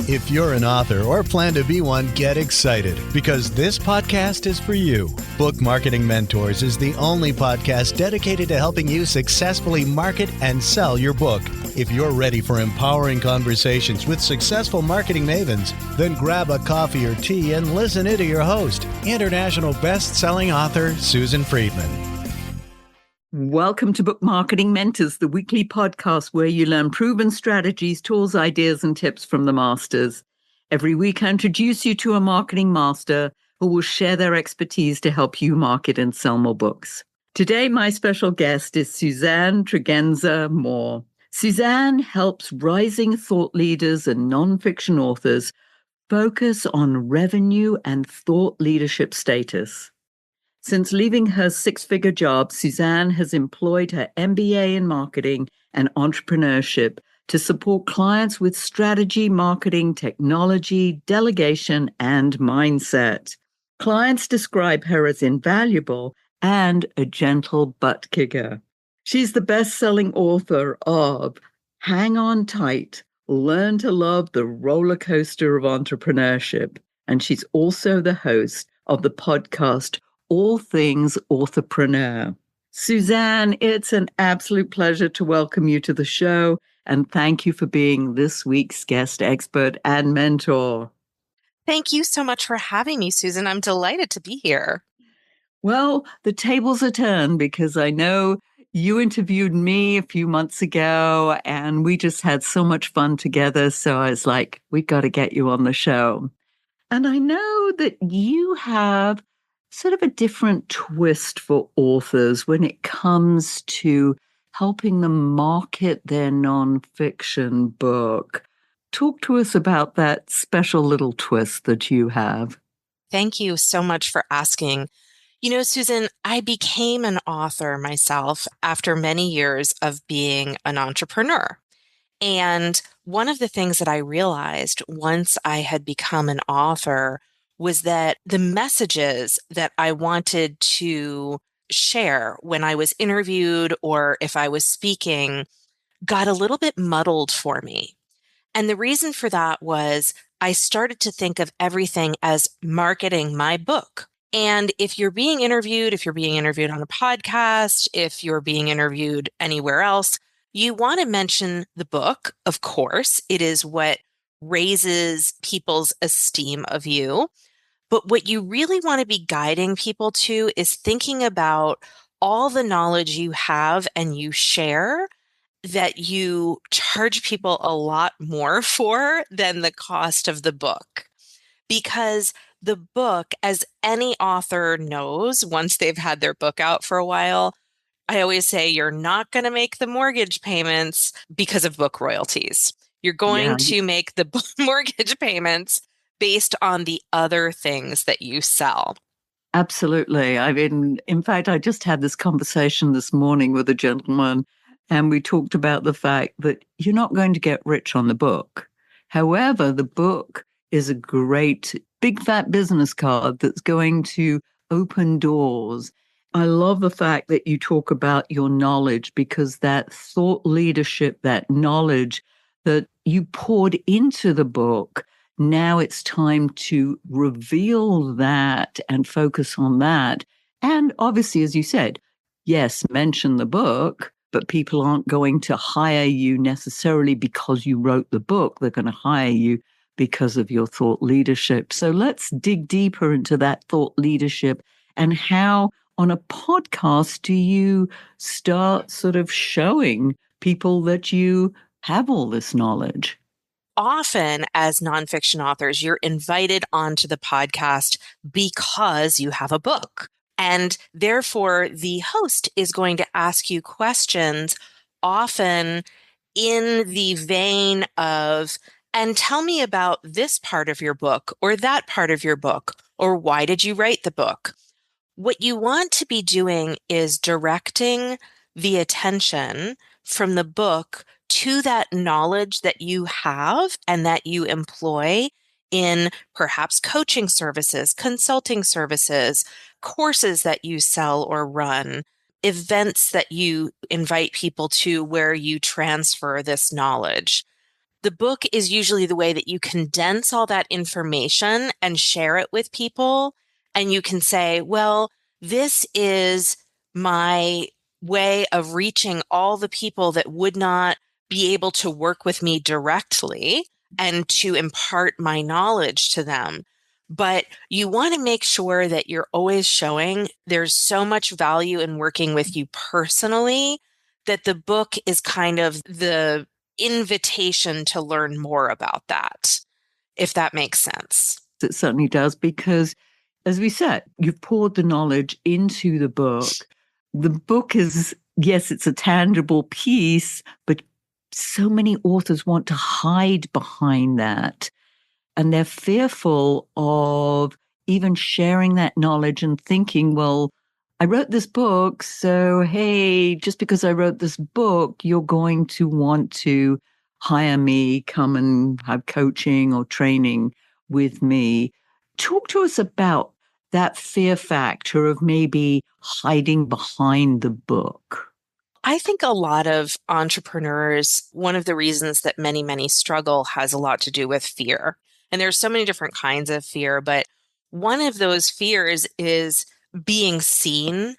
If you're an author or plan to be one, get excited because this podcast is for you. Book Marketing Mentors is the only podcast dedicated to helping you successfully market and sell your book. If you're ready for empowering conversations with successful marketing mavens, then grab a coffee or tea and listen in to your host, international best-selling author Suzanne Friedmann. Welcome to Book Marketing Mentors, the weekly podcast where you learn proven strategies, tools, ideas, and tips from the masters. Every week, I introduce you to a marketing master who will share their expertise to help you market and sell more books. Today, my special guest is Suzanne Tregenza Moore. Suzanne helps rising thought leaders and nonfiction authors focus on revenue and thought leadership status. Since leaving her six-figure job, Suzanne has employed her MBA in marketing and entrepreneurship to support clients with strategy, marketing, technology, delegation, and mindset. Clients describe her as invaluable and a gentle butt kicker. She's the best-selling author of Hang On Tight, Learn to Love the Rollercoaster of Entrepreneurship. And she's also the host of the podcast All Things Authopreneur. Suzanne, it's an absolute pleasure to welcome you to the show, and thank you for being this week's guest expert and mentor. Thank you so much for having me, Susan. I'm delighted to be here. Well, the tables are turned because I know you interviewed me a few months ago, and we just had so much fun together. So I was like, we got to get you on the show. And I know that you have sort of a different twist for authors when it comes to helping them market their nonfiction book. Talk to us about that special little twist that you have. Thank you so much for asking. You know, Susan, I became an author myself after many years of being an entrepreneur. And one of the things that I realized once I had become an author was that the messages that I wanted to share when I was interviewed or if I was speaking got a little bit muddled for me. And the reason for that was I started to think of everything as marketing my book. And if you're being interviewed on a podcast, if you're being interviewed anywhere else, you want to mention the book, of course. It is what raises people's esteem of you. But what you really want to be guiding people to is thinking about all the knowledge you have and you share that you charge people a lot more for than the cost of the book. Because the book, as any author knows, once they've had their book out for a while, I always say you're not going to make the mortgage payments because of book royalties. You're going to make the mortgage payments based on the other things that you sell. Absolutely. I mean, in fact, I just had this conversation this morning with a gentleman, and we talked about the fact that you're not going to get rich on the book. However, the book is a great big fat business card that's going to open doors. I love the fact that you talk about your knowledge, because that thought leadership, that knowledge that you poured into the book, now it's time to reveal that and focus on that. And obviously, as you said, yes, mention the book, but people aren't going to hire you necessarily because you wrote the book. They're going to hire you because of your thought leadership. So let's dig deeper into that thought leadership and how on a podcast do you start sort of showing people that you have all this knowledge? Often as nonfiction authors, you're invited onto the podcast because you have a book. And therefore, the host is going to ask you questions, often in the vein of, and tell me about this part of your book or that part of your book, or why did you write the book? What you want to be doing is directing the attention from the book to that knowledge that you have and that you employ in perhaps coaching services, consulting services, courses that you sell or run, events that you invite people to where you transfer this knowledge. The book is usually the way that you condense all that information and share it with people. And you can say, well, this is my way of reaching all the people that would not be able to work with me directly and to impart my knowledge to them. But you want to make sure that you're always showing there's so much value in working with you personally that the book is kind of the invitation to learn more about that, if that makes sense. It certainly does, because as we said, you've poured the knowledge into the book. The book is, yes, it's a tangible piece, but so many authors want to hide behind that. And they're fearful of even sharing that knowledge and thinking, well, I wrote this book, so hey, just because I wrote this book, you're going to want to hire me, come and have coaching or training with me. Talk to us about that fear factor of maybe hiding behind the book. I think a lot of entrepreneurs, one of the reasons that many struggle has a lot to do with fear. And there's so many different kinds of fear, but one of those fears is being seen,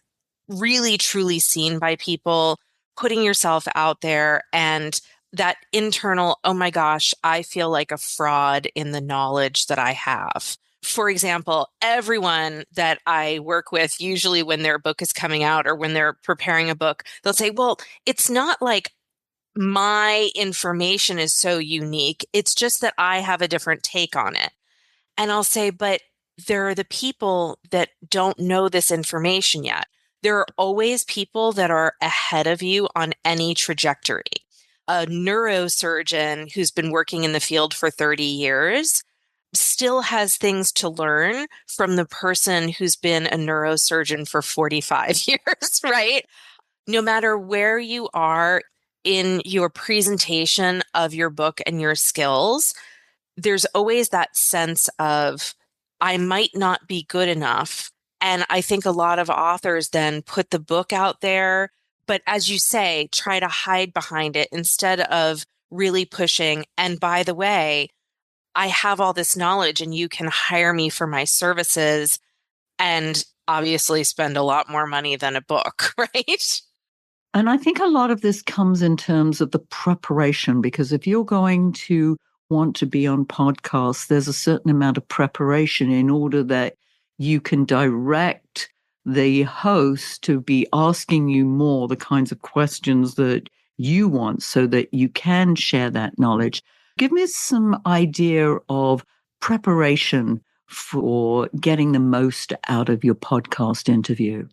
really truly seen by people, putting yourself out there, and that internal, oh my gosh, I feel like a fraud in the knowledge that I have. For example, everyone that I work with, usually when their book is coming out or when they're preparing a book, they'll say, well, it's not like my information is so unique. It's just that I have a different take on it. And I'll say, but there are the people that don't know this information yet. There are always people that are ahead of you on any trajectory. A neurosurgeon who's been working in the field for 30 years still has things to learn from the person who's been a neurosurgeon for 45 years, right? No matter where you are in your presentation of your book and your skills, there's always that sense of, I might not be good enough. And I think a lot of authors then put the book out there, but as you say, try to hide behind it instead of really pushing. And by the way, I have all this knowledge and you can hire me for my services and obviously spend a lot more money than a book, right? And I think a lot of this comes in terms of the preparation, because if you're going to want to be on podcasts, there's a certain amount of preparation in order that you can direct the host to be asking you more the kinds of questions that you want so that you can share that knowledge. Give me some idea of preparation for getting the most out of your podcast interview.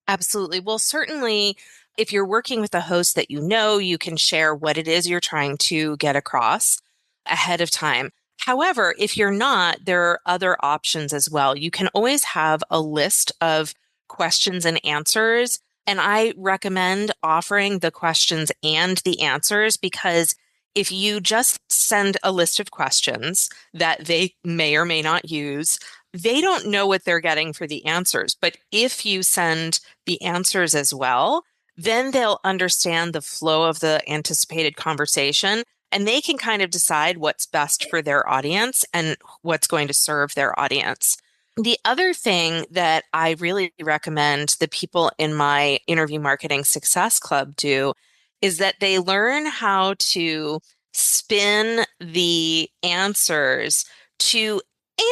Absolutely. Well, certainly, if you're working with a host that you know, you can share what it is you're trying to get across ahead of time. However, if you're not, there are other options as well. You can always have a list of questions and answers. And I recommend offering the questions and the answers, because if you just send a list of questions that they may or may not use, they don't know what they're getting for the answers. But if you send the answers as well, then they'll understand the flow of the anticipated conversation, and they can kind of decide what's best for their audience and what's going to serve their audience. The other thing that I really recommend the people in my Interview Marketing Success Club do is that they learn how to spin the answers to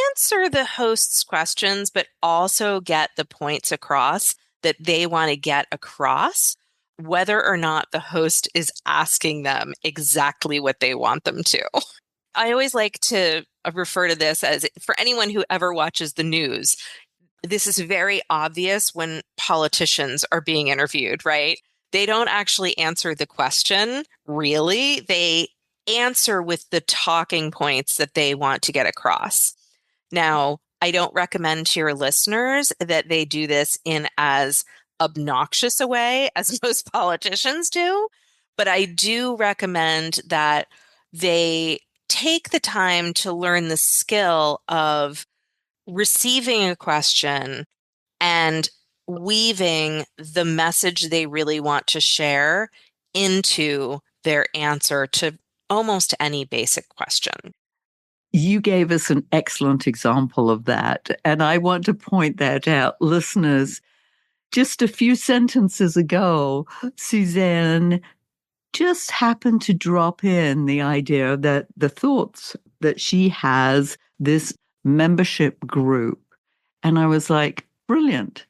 answer the host's questions, but also get the points across that they want to get across, whether or not the host is asking them exactly what they want them to. I always like to refer to this as, for anyone who ever watches the news, this is very obvious when politicians are being interviewed, right? They don't actually answer the question, really. They answer with the talking points that they want to get across. Now, I don't recommend to your listeners that they do this in as obnoxious a way as most politicians do, but I do recommend that they take the time to learn the skill of receiving a question and weaving the message they really want to share into their answer to almost any basic question. You gave us an excellent example of that. And I want to point that out. Listeners, just a few sentences ago, Suzanne just happened to drop in the idea that the thoughts that she has this membership group. And I was like, brilliant.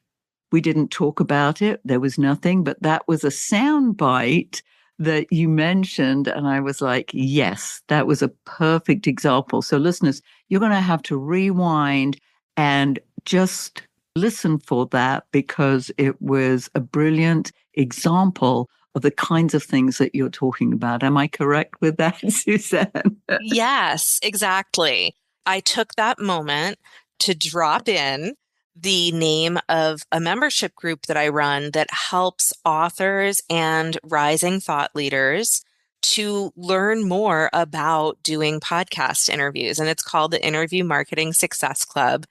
We didn't talk about it. There was nothing, but that was a sound bite that you mentioned. And I was like, yes, that was a perfect example. So listeners, you're going to have to rewind and just listen for that, because it was a brilliant example of the kinds of things that you're talking about. Am I correct with that, Suzanne? Yes, exactly. I took that moment to drop in the name of a membership group that I run that helps authors and rising thought leaders to learn more about doing podcast interviews. And it's called the Interview Marketing Success Club.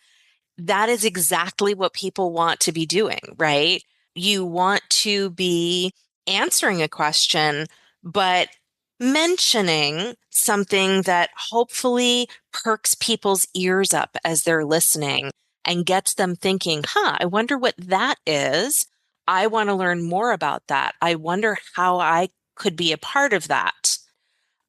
That is exactly what people want to be doing, right? You want to be answering a question, but mentioning something that hopefully perks people's ears up as they're listening and gets them thinking, I wonder what that is. I want to learn more about that. I wonder how I could be a part of that.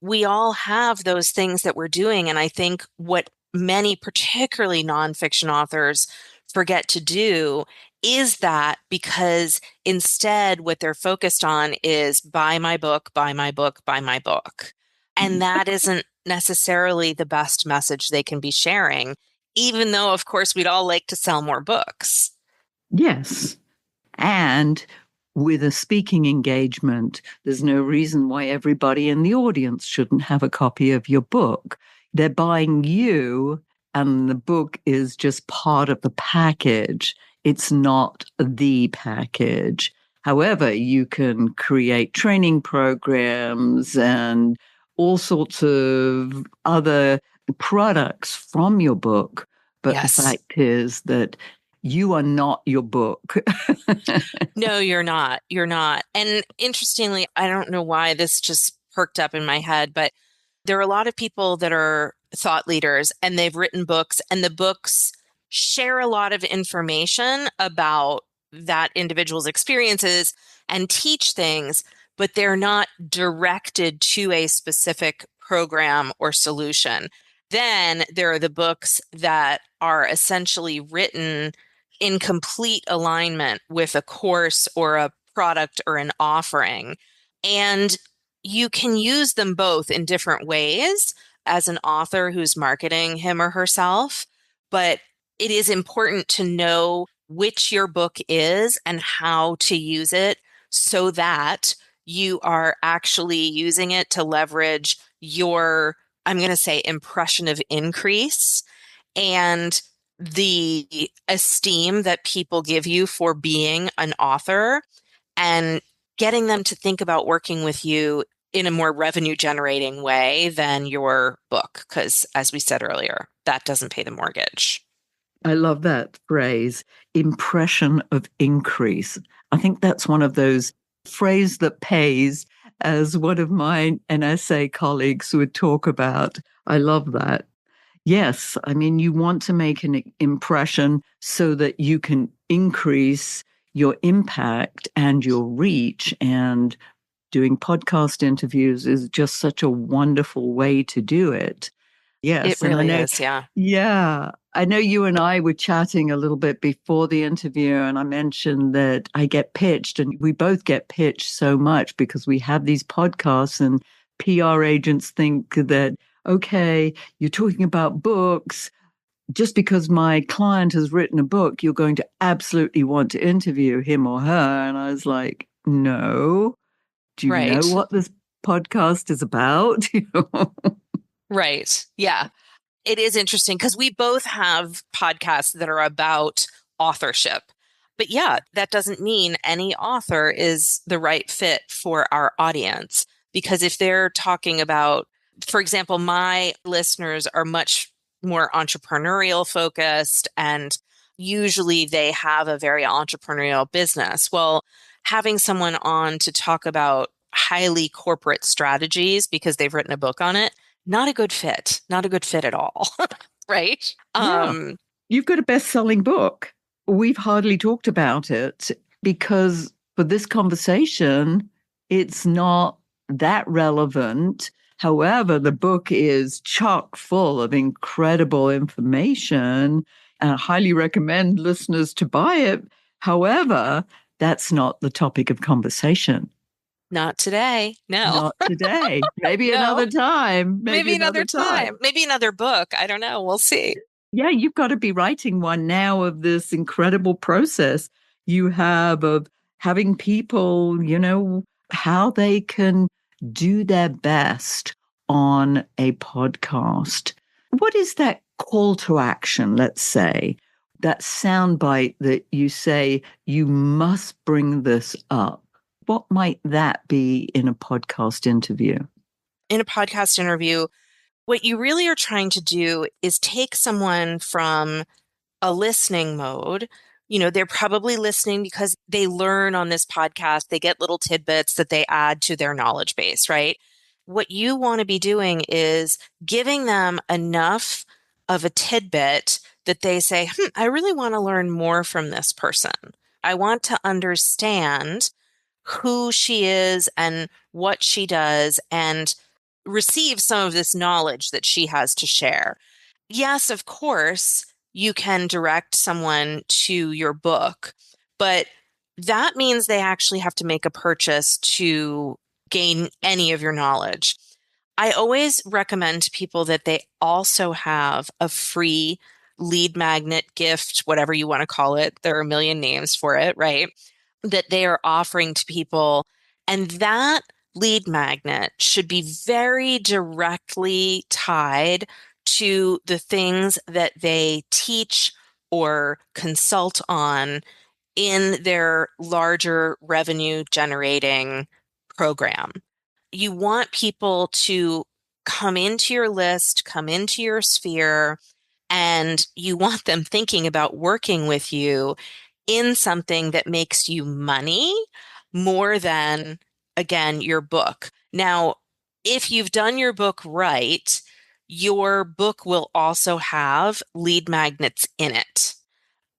We all have those things that we're doing. And I think what many, particularly nonfiction authors, forget to do is that, because instead what they're focused on is buy my book, buy my book, buy my book. And that isn't necessarily the best message they can be sharing, even though, of course, we'd all like to sell more books. Yes. And with a speaking engagement, there's no reason why everybody in the audience shouldn't have a copy of your book. They're buying you, and the book is just part of the package. It's not the package. However, you can create training programs and all sorts of other products from your book. But the Yes. fact is that you are not your book. No, you're not. You're not. And interestingly, I don't know why this just perked up in my head, but there are a lot of people that are thought leaders and they've written books, and the books share a lot of information about that individual's experiences and teach things, but they're not directed to a specific program or solution. Then there are the books that are essentially written in complete alignment with a course or a product or an offering. And you can use them both in different ways as an author who's marketing him or herself, but it is important to know which your book is and how to use it so that you are actually using it to leverage your, I'm going to say, impression of increase and the esteem that people give you for being an author, and getting them to think about working with you in a more revenue generating way than your book. Because as we said earlier, that doesn't pay the mortgage. I love that phrase, impression of increase. I think that's one of those phrases that pays, as one of my NSA colleagues would talk about. I love that. Yes, I mean, you want to make an impression so that you can increase your impact and your reach. And doing podcast interviews is just such a wonderful way to do it. It Yes, and I really know, is. Yeah. yeah, I know you and I were chatting a little bit before the interview, and I mentioned that I get pitched, and we both get pitched so much because we have these podcasts, and PR agents think that, okay, you're talking about books. Just because my client has written a book, you're going to absolutely want to interview him or her. And I was like, no. Do you know Right. what this podcast is about? Right. Yeah. It is interesting because we both have podcasts that are about authorship. But yeah, that doesn't mean any author is the right fit for our audience. Because if they're talking about, for example, my listeners are much more entrepreneurial focused, and usually they have a very entrepreneurial business. Well, having someone on to talk about highly corporate strategies because they've written a book on it, not a good fit. Not a good fit at all. Right? Yeah. You've got a best-selling book. We've hardly talked about it because for this conversation, it's not that relevant. However, the book is chock full of incredible information, and I highly recommend listeners to buy it. However, that's not the topic of conversation. Not today. No. Not today. Maybe No. another time. Maybe another time. Maybe another book. I don't know. We'll see. Yeah, you've got to be writing one now of this incredible process you have of having people, how they can do their best on a podcast. What is that call to action, let's say, that soundbite that you say, you must bring this up? What might that be in a podcast interview? In a podcast interview, what you really are trying to do is take someone from a listening mode. They're probably listening because they learn on this podcast. They get little tidbits that they add to their knowledge base, right? What you want to be doing is giving them enough of a tidbit that they say, I really want to learn more from this person. I want to understand who she is and what she does and receive some of this knowledge that she has to share. Yes, of course, you can direct someone to your book, but that means they actually have to make a purchase to gain any of your knowledge. I always recommend to people that they also have a free lead magnet gift, whatever you want to call it. There are a million names for it, right? That they are offering to people. And that lead magnet should be very directly tied to the things that they teach or consult on in their larger revenue generating program. You want people to come into your list, come into your sphere, and you want them thinking about working with you in something that makes you money more than, again, your book. Now, if you've done your book right, your book will also have lead magnets in it.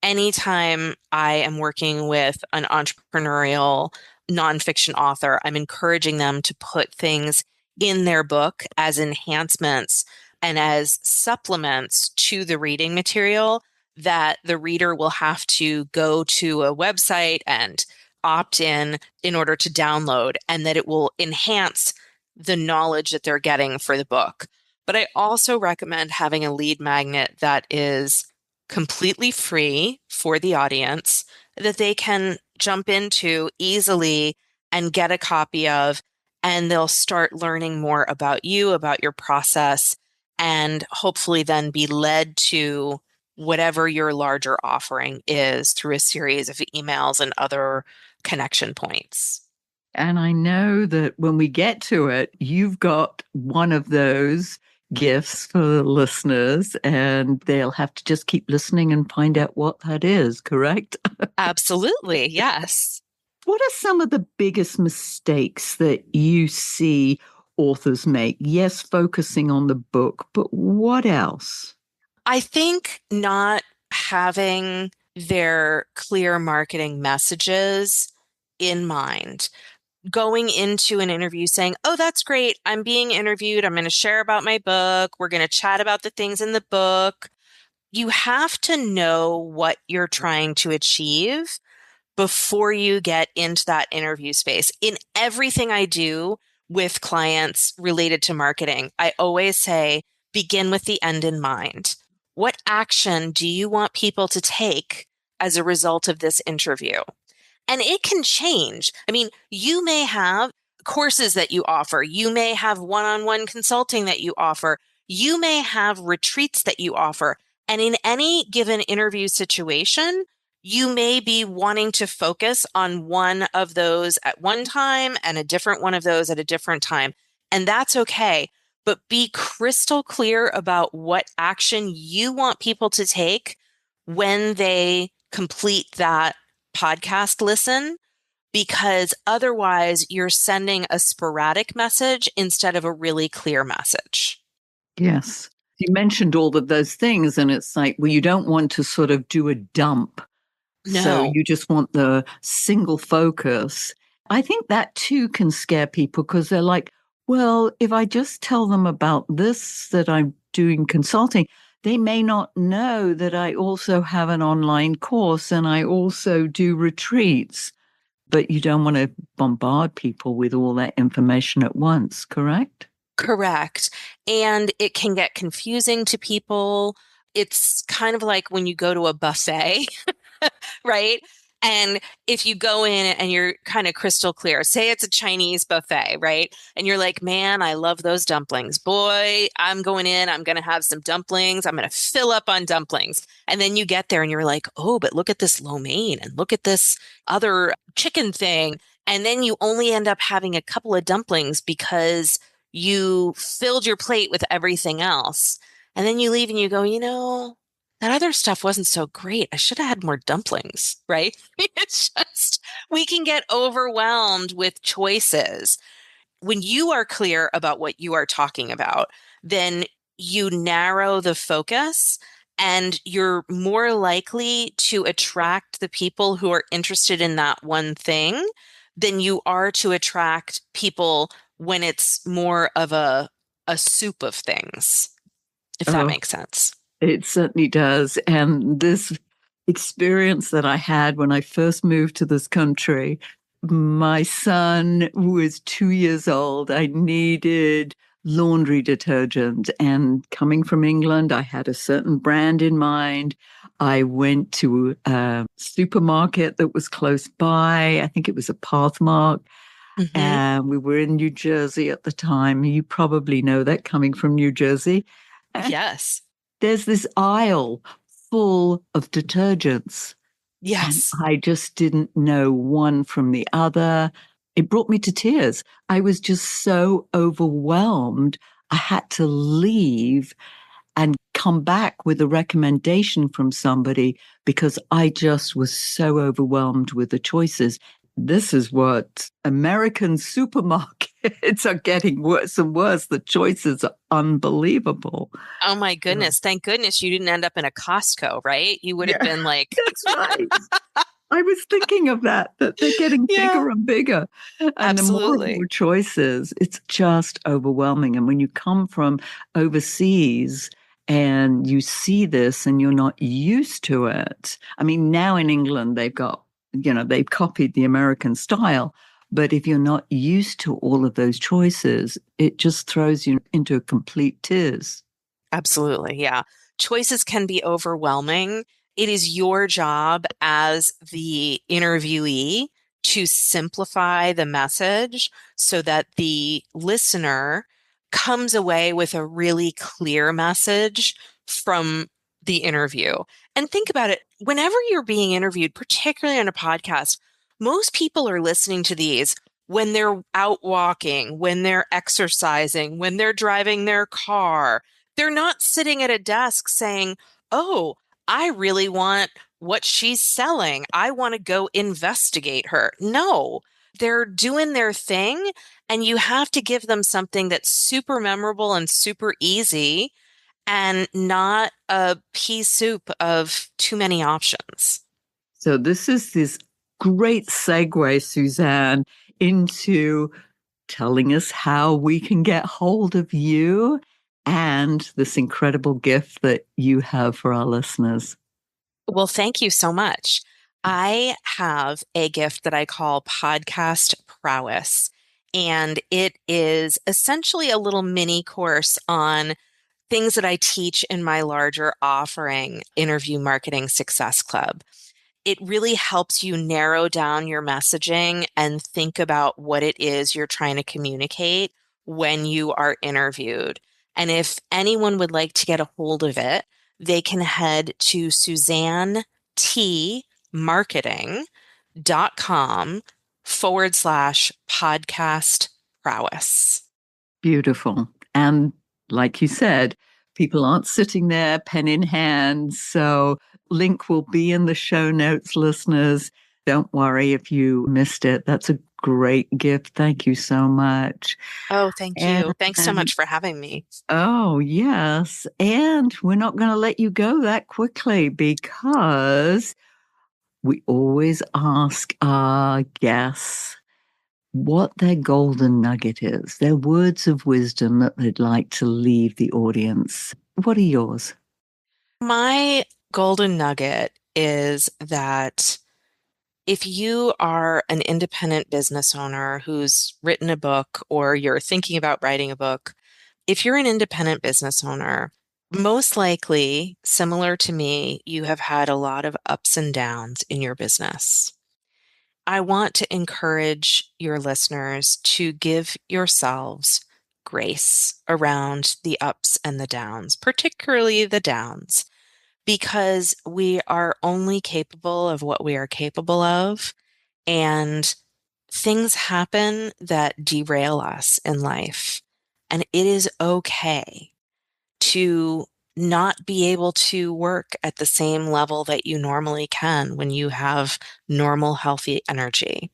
Anytime I am working with an entrepreneurial nonfiction author, I'm encouraging them to put things in their book as enhancements and as supplements to the reading material that the reader will have to go to a website and opt in order to download, and that it will enhance the knowledge that they're getting for the book. But I also recommend having a lead magnet that is completely free for the audience that they can jump into easily and get a copy of, and they'll start learning more about you, about your process, and hopefully then be led to whatever your larger offering is through a series of emails and other connection points. And I know that when we get to it, you've got one of those gifts for the listeners, and they'll have to just keep listening and find out what that is, correct? Absolutely, yes. What are some of the biggest mistakes that you see authors make? Yes, focusing on the book, but what else? I think not having their clear marketing messages in mind. Going into an interview saying, oh, that's great. I'm being interviewed. I'm going to share about my book. We're going to chat about the things in the book. You have to know what you're trying to achieve before you get into that interview space. In everything I do with clients related to marketing, I always say, begin with the end in mind. What action do you want people to take as a result of this interview? And it can change. I mean, you may have courses that you offer. You may have one-on-one consulting that you offer. You may have retreats that you offer. And in any given interview situation, you may be wanting to focus on one of those at one time and a different one of those at a different time. And that's okay. But be crystal clear about what action you want people to take when they complete that podcast listen, because otherwise you're sending a sporadic message instead of a really clear message. Yes. You mentioned all of those things, and it's like, well, you don't want to sort of do a dump. So No. you just want the single focus. I think that too can scare people because they're like, well, if I just tell them about this, that I'm doing consulting, they may not know that I also have an online course and I also do retreats. But you don't want to bombard people with all that information at once, correct? Correct. And it can get confusing to people. It's kind of like when you go to a buffet, right? And if you go in and you're kind of crystal clear, say it's a Chinese buffet, right? And you're like, man, I love those dumplings. Boy, I'm going in, I'm going to have some dumplings. I'm going to fill up on dumplings. And then you get there and you're like, oh, but look at this lo mein and look at this other chicken thing. And then you only end up having a couple of dumplings because you filled your plate with everything else. And then you leave and you go, that other stuff wasn't so great. I should have had more dumplings, right? It's just, we can get overwhelmed with choices. When you are clear about what you are talking about, then you narrow the focus and you're more likely to attract the people who are interested in that one thing than you are to attract people when it's more of a soup of things, if that Oh, makes sense. it certainly does. And this experience that I had when I first moved to this country, my son was 2 years old. I needed laundry detergent. And coming from England, I had a certain brand in mind. I went to a supermarket that was close by. I think it was a Pathmark. Mm-hmm. And we were in New Jersey at the time. You probably know that coming from New Jersey. Yes. There's this aisle full of detergents, and Yes. I just didn't know one from the other. It brought me to tears. I was just so overwhelmed. I had to leave and come back with a recommendation from somebody because I just was so overwhelmed with the choices. This is what American supermarkets are getting worse and worse. The choices are unbelievable. Oh my Yeah. goodness. Thank goodness you didn't end up in a Costco, right? You would have Yeah, been like, that's right. I was thinking of that they're getting yeah, bigger and bigger. And the more and absolutely. more choices, it's just overwhelming. And when you come from overseas and you see this and you're not used to it, I mean, now in England, they've copied the American style. But if you're not used to all of those choices, it just throws you into complete tears. Absolutely. Yeah. Choices can be overwhelming. It is your job as the interviewee to simplify the message so that the listener comes away with a really clear message from the interview. And think about it, whenever you're being interviewed, particularly on a podcast, most people are listening to these when they're out walking, when they're exercising, when they're driving their car. They're not sitting at a desk saying, oh, I really want what she's selling. I want to go investigate her. No, they're doing their thing, and you have to give them something that's super memorable and super easy and not a pea soup of too many options. So this is this great segue, Suzanne, into telling us how we can get hold of you and this incredible gift that you have for our listeners. Well, thank you so much. I have a gift that I call podcast prowess, and it is essentially a little mini course on things that I teach in my larger offering, Interview Marketing Success Club. It really helps you narrow down your messaging and think about what it is you're trying to communicate when you are interviewed. And if anyone would like to get a hold of it, they can head to suzannetmarketing.com/podcast prowess. Beautiful. And like you said, people aren't sitting there pen in hand. So link will be in the show notes, listeners. Don't worry if you missed it. That's a great gift. Thank you so much. Oh, thank you. Thanks so And much for having me. oh, yes. And we're not going to let you go that quickly because we always ask our guests what their golden nugget is, their words of wisdom that they'd like to leave the audience. What are yours? My golden nugget is that if you are an independent business owner who's written a book or you're thinking about writing a book, if you're an independent business owner, most likely, similar to me, you have had a lot of ups and downs in your business. I want to encourage your listeners to give yourselves grace around the ups and the downs, particularly the downs, because we are only capable of what we are capable of. And things happen that derail us in life. And it is okay to not be able to work at the same level that you normally can when you have normal, healthy energy.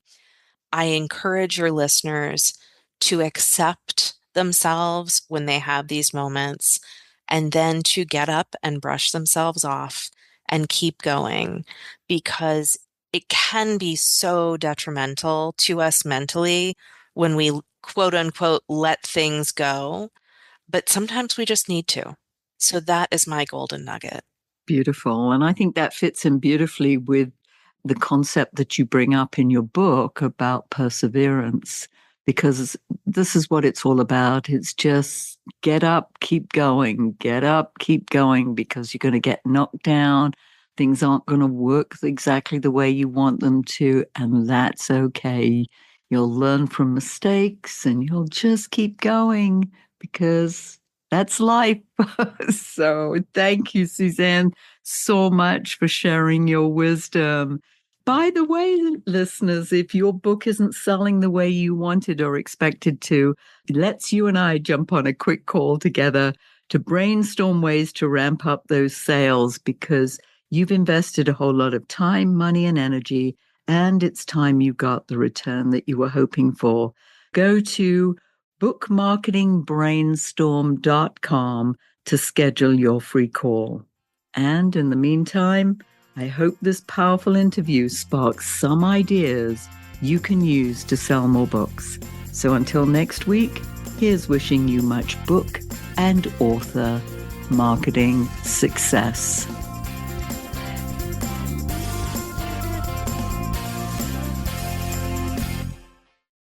I encourage your listeners to accept themselves when they have these moments and then to get up and brush themselves off and keep going, because it can be so detrimental to us mentally when we quote unquote let things go, but sometimes we just need to. So that is my golden nugget. Beautiful. And I think that fits in beautifully with the concept that you bring up in your book about perseverance, because this is what it's all about. It's just get up, keep going, get up, keep going, because you're going to get knocked down. Things aren't going to work exactly the way you want them to, and that's okay. You'll learn from mistakes and you'll just keep going because that's life. So thank you, Suzanne, so much for sharing your wisdom. By the way, listeners, if your book isn't selling the way you wanted or expected to, let's you and I jump on a quick call together to brainstorm ways to ramp up those sales, because you've invested a whole lot of time, money, and energy, and it's time you got the return that you were hoping for. Go to bookmarketingbrainstorm.com to schedule your free call. And in the meantime, I hope this powerful interview sparks some ideas you can use to sell more books. So until next week, here's wishing you much book and author marketing success.